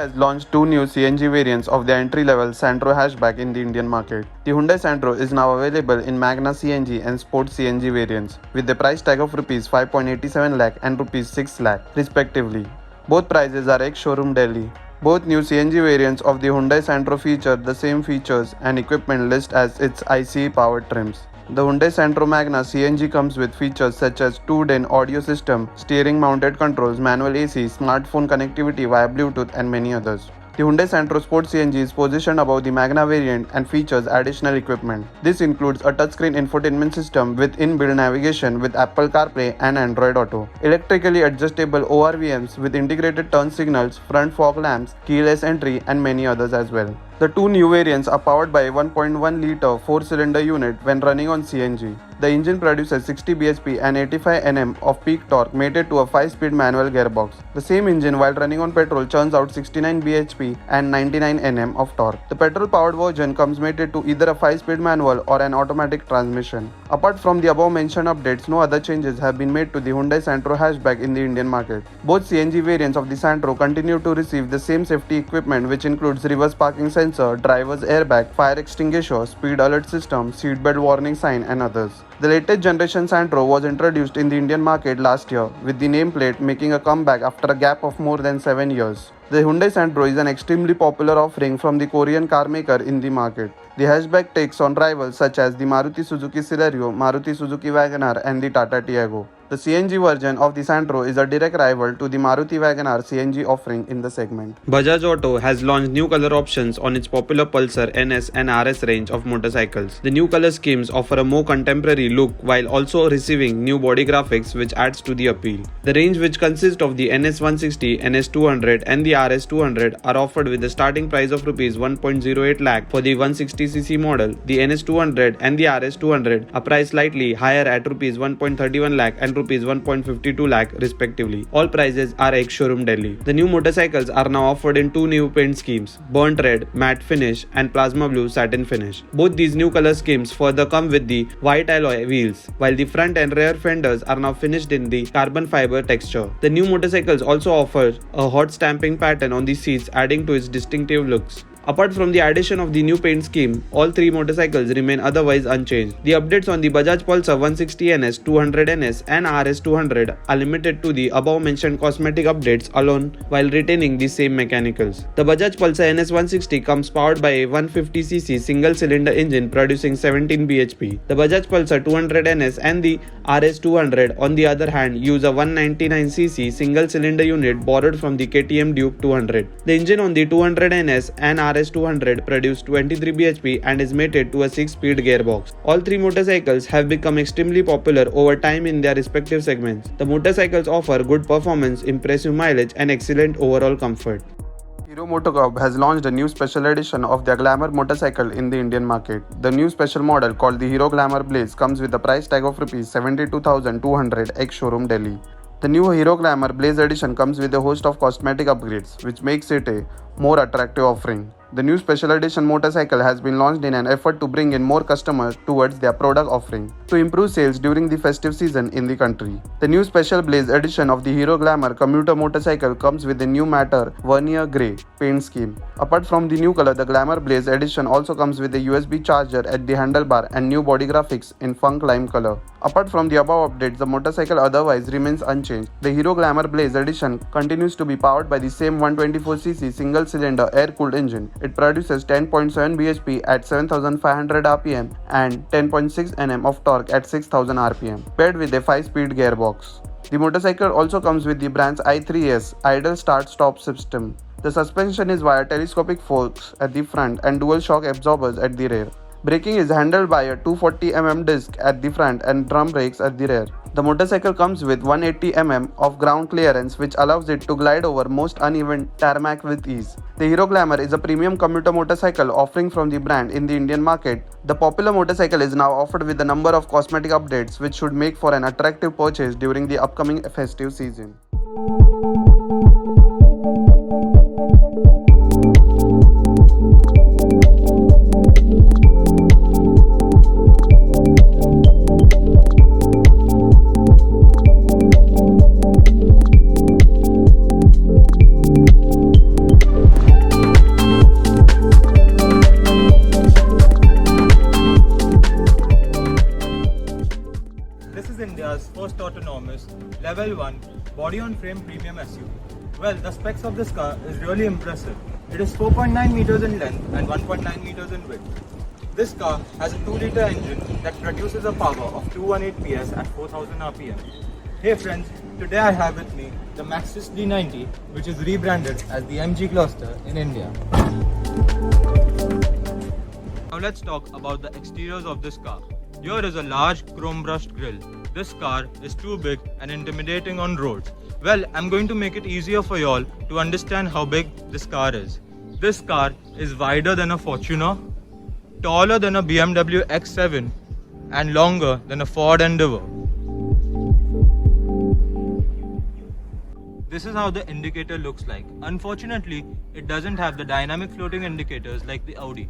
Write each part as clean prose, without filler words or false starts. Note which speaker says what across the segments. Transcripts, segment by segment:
Speaker 1: has launched two new CNG variants of the entry-level Santro hatchback in the Indian market. The Hyundai Santro is now available in Magna CNG and Sport CNG variants, with the price tag of Rs 5.87 lakh and Rs 6 lakh, respectively. Both prices are ex-showroom Delhi. Both new CNG variants of the Hyundai Santro feature the same features and equipment list as its ICE-powered trims. The Hyundai Santro Magna CNG comes with features such as 2-DIN audio system, steering-mounted controls, manual AC, smartphone connectivity via Bluetooth, and many others. The Hyundai Santro Sport CNG is positioned above the Magna variant and features additional equipment. This includes a touchscreen infotainment system with inbuilt navigation with Apple CarPlay and Android Auto, electrically adjustable ORVMs with integrated turn signals, front fog lamps, keyless entry, and many others as well. The two new variants are powered by a 1.1-litre 4-cylinder unit when running on CNG. The engine produces 60 bhp and 85 Nm of peak torque mated to a 5-speed manual gearbox. The same engine while running on petrol churns out 69 bhp and 99 Nm of torque. The petrol-powered version comes mated to either a 5-speed manual or an automatic transmission. Apart from the above-mentioned updates, no other changes have been made to the Hyundai Santro hatchback in the Indian market. Both CNG variants of the Santro continue to receive the same safety equipment, which includes reverse parking sensor, driver's airbag, fire extinguisher, speed alert system, seatbelt warning sign, and others. The latest generation Santro was introduced in the Indian market last year, with the nameplate making a comeback after a gap of more than 7 years. The Hyundai Santro is an extremely popular offering from the Korean car maker in the market. The hatchback takes on rivals such as the Maruti Suzuki Celerio, Maruti Suzuki WagonR, and the Tata Tiago. The CNG version of the Santro is a direct rival to the Maruti WagonR CNG offering in the segment.
Speaker 2: Bajaj Auto has launched new color options on its popular Pulsar, NS and RS range of motorcycles. The new color schemes offer a more contemporary look while also receiving new body graphics, which adds to the appeal. The range, which consists of the NS 160, NS 200 and the RS 200, are offered with a starting price of Rs 1.08 lakh for the 160cc model. The NS 200 and the RS 200 are priced slightly higher at Rs 1.31 lakh and Rs 1.52 lakh respectively. All prices are ex-showroom Delhi. The new motorcycles are now offered in two new paint schemes: burnt red matte finish and plasma blue satin finish. Both these new color schemes further come with the white alloy wheels, while the front and rear fenders are now finished in the carbon fiber texture. The new motorcycles also offer a hot stamping pattern on the seats, adding to its distinctive looks. Apart from the addition of the new paint scheme, all three motorcycles remain otherwise unchanged. The updates on the Bajaj Pulsar 160NS, 200NS and RS 200 are limited to the above mentioned cosmetic updates alone while retaining the same mechanicals. The Bajaj Pulsar NS 160 comes powered by a 150cc single-cylinder engine producing 17 bhp. The Bajaj Pulsar 200NS and the RS 200 on the other hand use a 199cc single-cylinder unit borrowed from the KTM Duke 200. The engine on the 200NS and RS 200 produced 23 bhp and is mated to a 6-speed gearbox. All three motorcycles have become extremely popular over time in their respective segments. The motorcycles offer good performance, impressive mileage and excellent overall comfort.
Speaker 1: Hero MotoCorp has launched a new special edition of their Glamour motorcycle in the Indian market. The new special model called the Hero Glamour Blaze comes with a price tag of Rs 72,200 ex-showroom Delhi. The new Hero Glamour Blaze edition comes with a host of cosmetic upgrades, which makes it a more attractive offering. The new special edition motorcycle has been launched in an effort to bring in more customers towards their product offering to improve sales during the festive season in the country. The new special Blaze edition of the Hero Glamour commuter motorcycle comes with a new matte vernier grey paint scheme. Apart from the new color, the Glamour Blaze edition also comes with a USB charger at the handlebar and new body graphics in funk lime color. Apart from the above updates, the motorcycle otherwise remains unchanged. The Hero Glamour Blaze edition continues to be powered by the same 124cc single-cylinder air-cooled engine. It produces 10.7 bhp at 7500 rpm and 10.6 Nm of torque at 6000 rpm, paired with a 5-speed gearbox. The motorcycle also comes with the brand's i3S idle start-stop system. The suspension is via telescopic forks at the front and dual shock absorbers at the rear. Braking is handled by a 240mm disc at the front and drum brakes at the rear. The motorcycle comes with 180mm of ground clearance, which allows it to glide over most uneven tarmac with ease. The Hero Glamour is a premium commuter motorcycle offering from the brand in the Indian market. The popular motorcycle is now offered with a number of cosmetic updates, which should make for an attractive purchase during the upcoming festive season.
Speaker 3: India's first autonomous Level 1 body-on-frame premium SUV. Well, the specs of this car is really impressive. It is 4.9 meters in length and 1.9 meters in width. This car has a 2-liter engine that produces a power of 218 PS at 4000 RPM. Hey friends, today I have with me the Maxus D90, which is rebranded as the MG Gloster in India. Now let's talk about the exteriors of this car. Here is a large chrome brushed grille. This car is too big and intimidating on roads. Well, I'm going to make it easier for y'all to understand how big this car is. This car is wider than a Fortuner, taller than a BMW X7, and longer than a Ford Endeavour. This is how the indicator looks like. Unfortunately, it doesn't have the dynamic floating indicators like the Audi.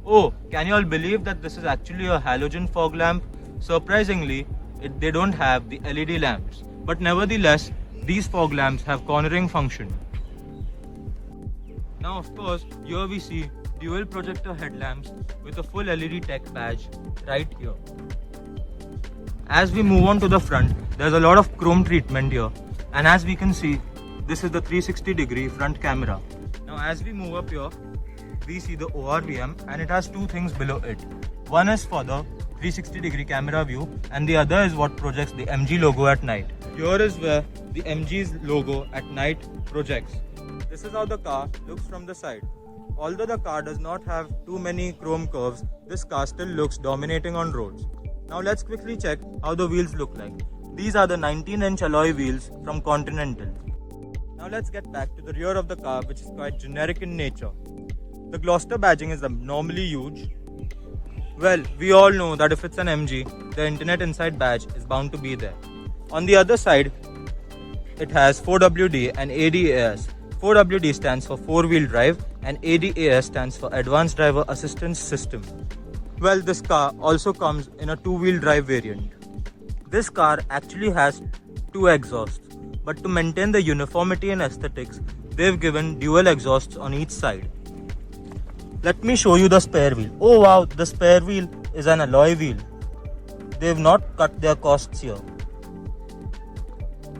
Speaker 3: Oh, can you all believe that this is actually a halogen fog lamp? Surprisingly, they don't have the LED lamps. But nevertheless, these fog lamps have cornering function. Now of course, here we see dual projector headlamps with a full LED tech badge right here. As we move on to the front, there's a lot of chrome treatment here. And as we can see, this is the 360-degree front camera. Now as we move up here, we see the ORVM and it has two things below it. One is for the 360-degree camera view and the other is what projects the MG logo at night. Here is where the MG's logo at night projects. This is how the car looks from the side. Although the car does not have too many chrome curves, this car still looks dominating on roads. Now let's quickly check how the wheels look like. These are the 19-inch alloy wheels from Continental. Now let's get back to the rear of the car, which is quite generic in nature. The Gloster badging is abnormally huge. Well, we all know that if it's an MG, the Internet Inside badge is bound to be there. On the other side, it has 4WD and ADAS. 4WD stands for 4-wheel drive and ADAS stands for Advanced Driver Assistance System. Well, this car also comes in a 2-wheel drive variant. This car actually has 2 exhausts, but to maintain the uniformity and aesthetics, they've given dual exhausts on each side. Let me show you the spare wheel. Oh wow, the spare wheel is an alloy wheel. They've not cut their costs here.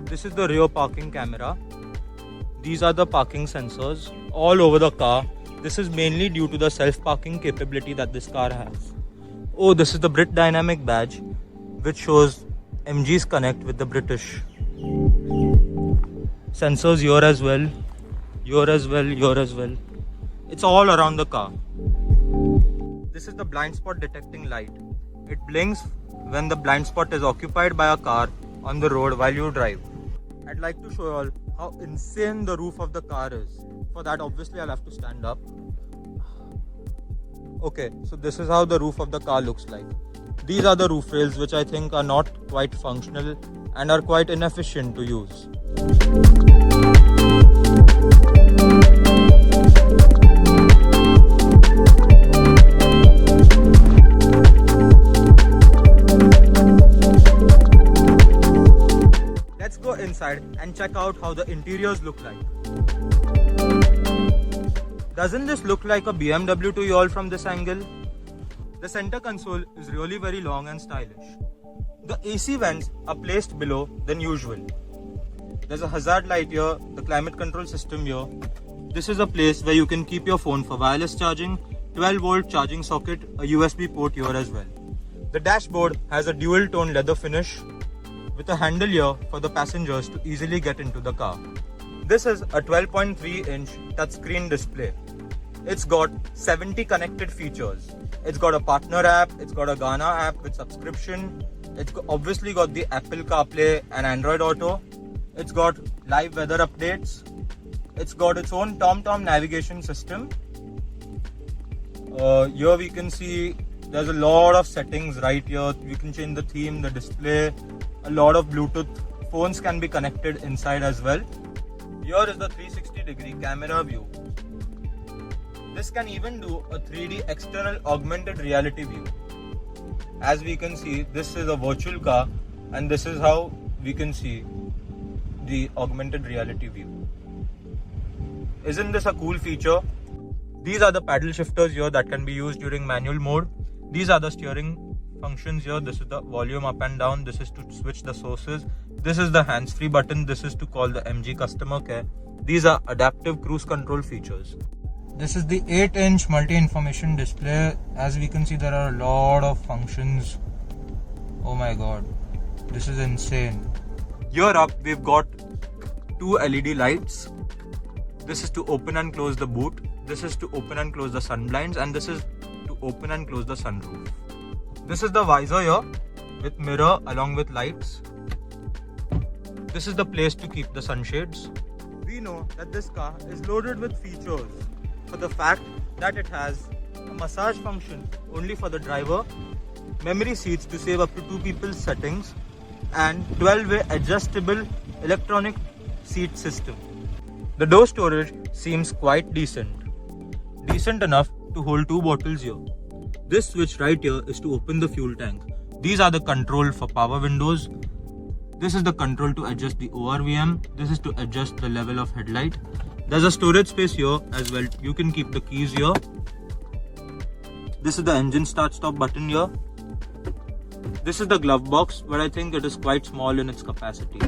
Speaker 3: This is the rear parking camera. These are the parking sensors all over the car. This is mainly due to the self-parking capability that this car has. Oh, this is the Brit Dynamic badge, which shows MG's connect with the British. Sensors here as well, here as well, here as well. It's all around the car. This is the blind spot detecting light. It blinks when the blind spot is occupied by a car on the road while you drive. I'd like to show you all how insane the roof of the car is. For that, obviously, I'll have to stand up. Okay, so this is how the roof of the car looks like. These are the roof rails, which I think are not quite functional and are quite inefficient to use. Let's go inside and check out how the interiors look like. Doesn't this look like a BMW to you all from this angle? The center console is really very long and stylish. The AC vents are placed below than usual. There's a hazard light here, the climate control system here. This is a place where you can keep your phone for wireless charging, 12-volt charging socket, a USB port here as well. The dashboard has a dual-tone leather finish with a handle here for the passengers to easily get into the car. This is a 12.3-inch touchscreen display. It's got 70 connected features. It's got a partner app, it's got a Gaana app with subscription, it's obviously got the Apple CarPlay and Android Auto, it's got live weather updates, it's got its own TomTom navigation system. Here we can see there's a lot of settings right here. We can change the theme, the display, a lot of Bluetooth. Phones can be connected inside as well. Here is the 360-degree camera view. This can even do a 3D external augmented reality view. As we can see, this is a virtual car and this is how we can see the augmented reality view. Isn't this a cool feature? These are the paddle shifters here that can be used during manual mode. These are the steering functions here. This is the volume up and down. This is to switch the sources. This is the hands-free button. This is to call the MG customer care. These are adaptive cruise control features. This is the 8-inch multi-information display. As we can see, there are a lot of functions. Oh my god, this is insane. Here up, we've got 2 LED lights. This is to open and close the boot. This is to open and close the sun blinds, and this is to open and close the sunroof. This is the visor here with mirror along with lights. This is the place to keep the sunshades. We know that this car is loaded with features for the fact that it has a massage function only for the driver, memory seats to save up to 2 people's settings, and 12-way adjustable electronic seat system. The door storage seems quite decent enough to hold 2 bottles here. This switch right here is to open the fuel tank. These are the control for power windows. This is the control to adjust the ORVM. This is to adjust the level of headlight. There's a storage space here as well. You can keep the keys here. This is the engine start stop button here. This is the glove box, but I think it is quite small in its capacity.